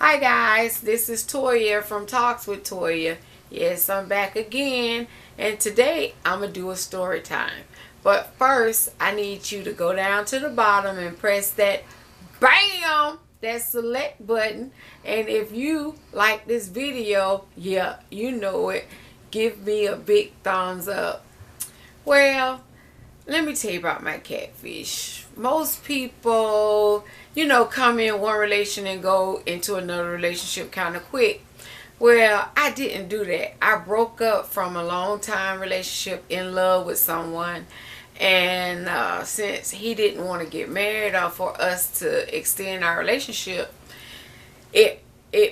Hi guys, this is Toya from Talks with Toya. Yes, I'm back again, and today I'm going to do a story time. But first, I need you to go down to the bottom and press that BAM! That select button. And if you like this video, yeah, you know it, give me a big thumbs up. Well, let me tell you about my catfish. Most people, come in one relation and go into another relationship kind of quick. Well, I didn't do that. I broke up from a long time relationship in love with someone. And since he didn't want to get married or for us to extend our relationship, it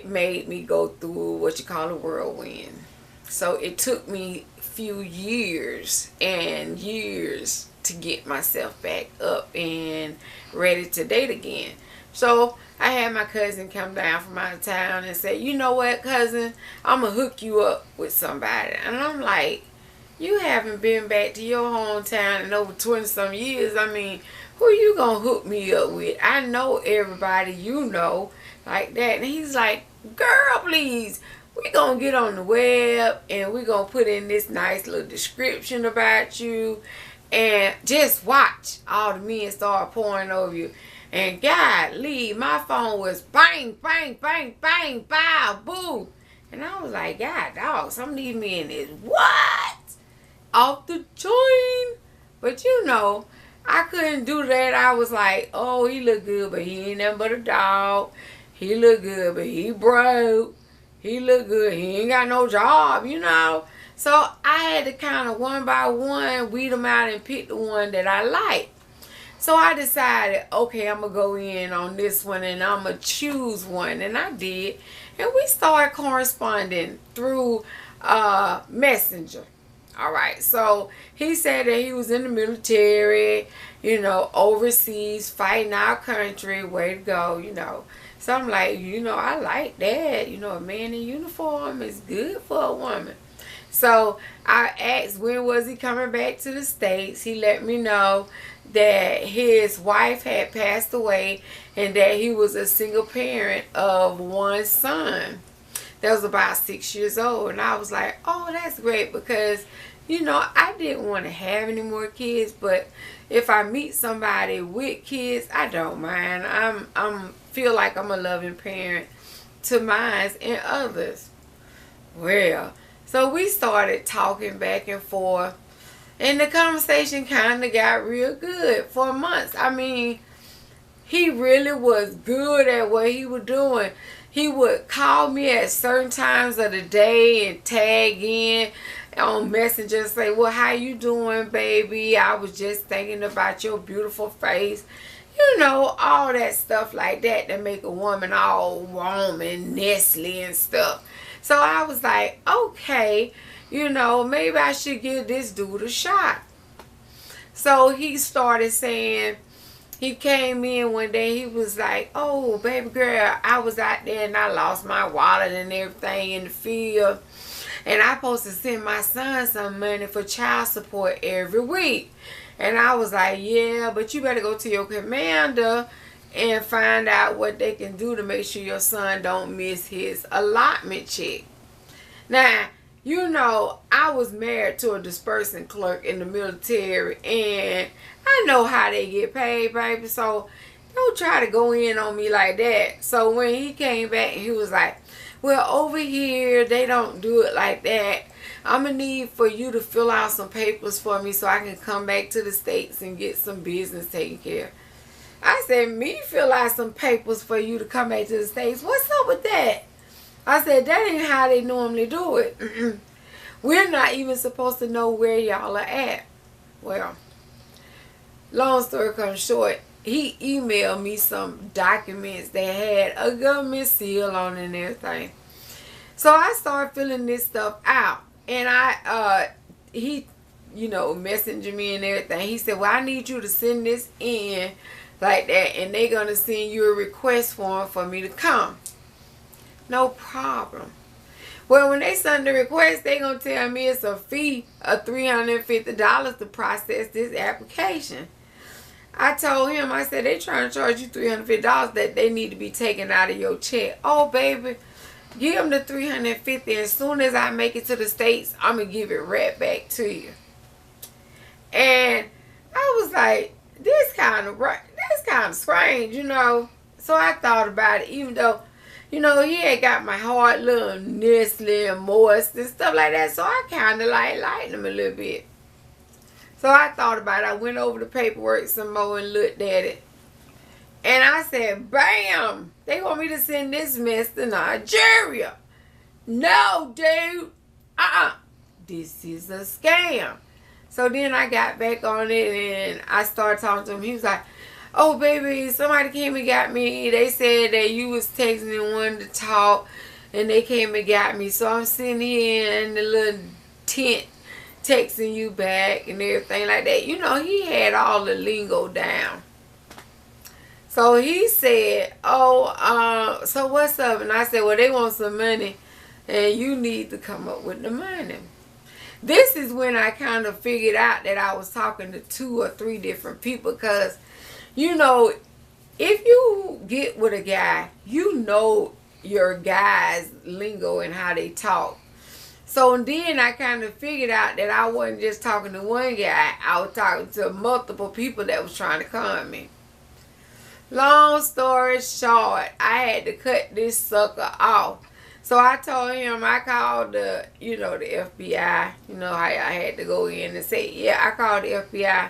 made me go through what you call a whirlwind. So it took me few years and years to get myself back up and ready to date again. So I had my cousin come down from out of town and say, you know what, cousin, I'm gonna hook you up with somebody. And I'm like, you haven't been back to your hometown in over 20 some years. I mean, who you gonna hook me up with? I know everybody you know like that. And he's like, girl, please, we're going to get on the web and we're going to put in this nice little description about you. And just watch all the men start pouring over you. And golly, my phone was bang, bang, bang, bang, bow, boo. And I was like, God, dog, some of these men is what? Off the joint. But I couldn't do that. I was like, oh, he look good, but he ain't nothing but a dog. He look good, but he broke. He look good. He ain't got no job, So I had to kind of one by one weed them out and pick the one that I like. So I decided, okay, I'm going to go in on this one and I'm going to choose one. And I did. And we started corresponding through Messenger. All right. So he said that he was in the military, overseas, fighting our country. Way to go, So I'm like, I like that. A man in uniform is good for a woman. So I asked when was he coming back to the States. He let me know that his wife had passed away and that he was a single parent of one son that was about 6 years old. And I was like, oh, that's great because, I didn't want to have any more kids. But if I meet somebody with kids, I don't mind. I'm feel like I'm a loving parent to mine and others. Well, so we started talking back and forth, and the conversation kind of got real good for months. I mean, he really was good at what he was doing. He would call me at certain times of the day and tag in on Messenger and say, well, how you doing, baby? I was just thinking about your beautiful face. All that stuff like that make a woman all warm and nestly and stuff. So I was like, okay, maybe I should give this dude a shot. So he started saying, he came in one day, he was like, oh, baby girl, I was out there and I lost my wallet and everything in the field. And I supposed to send my son some money for child support every week. And I was like, yeah, but you better go to your commander and find out what they can do to make sure your son don't miss his allotment check. Now, I was married to a dispersing clerk in the military, and I know how they get paid, baby. So don't try to go in on me like that. So when he came back, he was like, well, over here, they don't do it like that. I'm going to need for you to fill out some papers for me so I can come back to the States and get some business taken care of. I said, me fill out some papers for you to come back to the States? What's up with that? I said, that ain't how they normally do it. We're not even supposed to know where y'all are at. Well, long story comes short, he emailed me some documents that had a government seal on it and everything. So I started filling this stuff out. And he, messenger me and everything. He said, well, I need you to send this in like that. And they're going to send you a request form for me to come. No problem. Well, when they send the request, they're going to tell me it's a fee of $350 to process this application. I told him, I said, they trying to charge you $350 that they need to be taken out of your check. Oh, baby, give them the $350. As soon as I make it to the States, I'm going to give it right back to you. And I was like, that's kind of strange, you know. So I thought about it, even though, you know, he had got my heart little Nestle and moist and stuff like that. So I kind of like liked him a little bit. So I thought about it. I went over the paperwork some more and looked at it. And I said, bam, they want me to send this mess to Nigeria. No, dude. This is a scam. So then I got back on it and I started talking to him. He was like, oh, baby, somebody came and got me. They said that you was texting and wanted to talk. And they came and got me. So I'm sitting here in the little tent texting you back and everything like that. You know, he had all the lingo down. So he said, oh, so what's up? And I said, well, they want some money and you need to come up with the money. This is when I kind of figured out that I was talking to 2 or 3 different people, because, you know, if you get with a guy, you know your guy's lingo and how they talk. So then I kind of figured out that I wasn't just talking to one guy. I was talking to multiple people that was trying to con me. Long story short, I had to cut this sucker off. So I told him, I called the, you know, the FBI. You know how I had to go in and say, yeah, I called the FBI.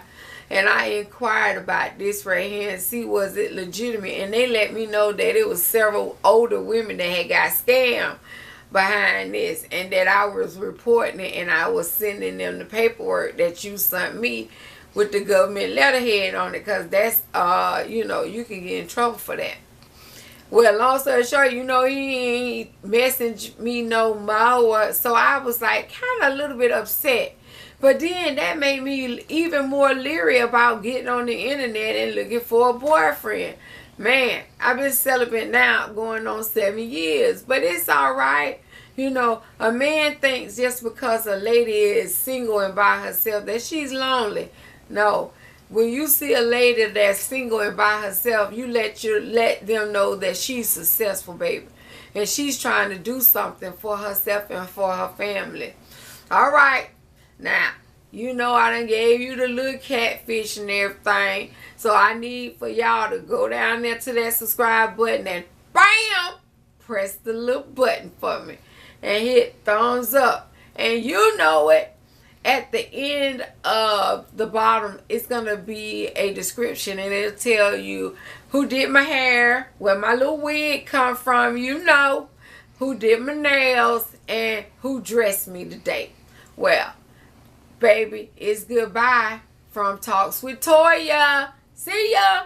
And I inquired about this right here and see was it legitimate. And they let me know that it was several older women that had got scammed behind this, and that I was reporting it, and I was sending them the paperwork that you sent me with the government letterhead on it, because that's you know, you can get in trouble for that. Well, long story short, you know, he ain't messaged me no more. So I was like kind of a little bit upset. But then that made me even more leery about getting on the internet and looking for a boyfriend. Man, I've been celibate now going on 7 years. But it's all right. You know, a man thinks just because a lady is single and by herself that she's lonely. No. When you see a lady that's single and by herself, you let them know that she's successful, baby. And she's trying to do something for herself and for her family. All right. Now, you know I done gave you the little catfish and everything. So I need for y'all to go down there to that subscribe button and bam! Press the little button for me. And hit thumbs up. And you know it. At the end of the bottom, it's going to be a description, and it'll tell you who did my hair, where my little wig come from, you know, who did my nails, and who dressed me today. Well, baby, it's goodbye from Talks with Toya. See ya.